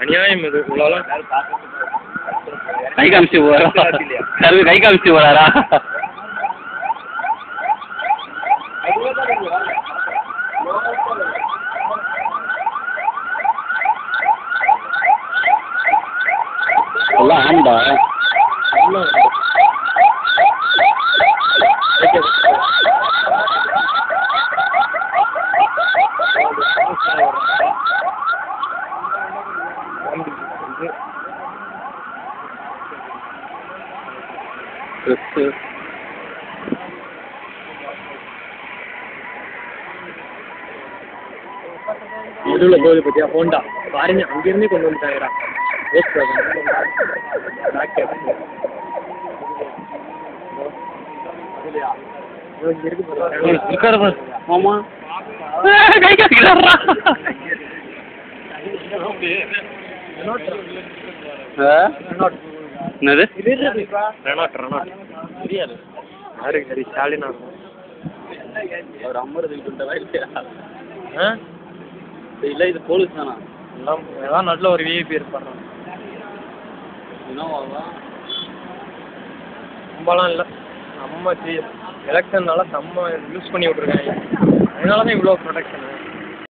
அநியாயம் இது இவ்வளோலாம் கை காமிச்சு போறா சர்வே கை காமிச்சு போறாரா எல்லாம் ஆண்டா நடுவில் போகுது பற்றியா ஹோண்டா பாருங்க அங்கேருந்தே கொண்டு வந்துட்டாங்கடா ஆமா கை காமிக்கிறாரா என்னது தெரியாது யாருக்கு சரி ஸ்டாலினா ஒரு அம்மர் இல்லை இது போலீஸ் தானா எல்லாம் நடுவில் ஒரு விஐபி இருப்பாங்க ரொம்பலாம் இல்லை நம்ம எலெக்ஷன்னால செம்ம யூஸ் பண்ணி விட்ருக்காங்க அதனால தான் இவ்வளோ ப்ரொடெக்ஷனு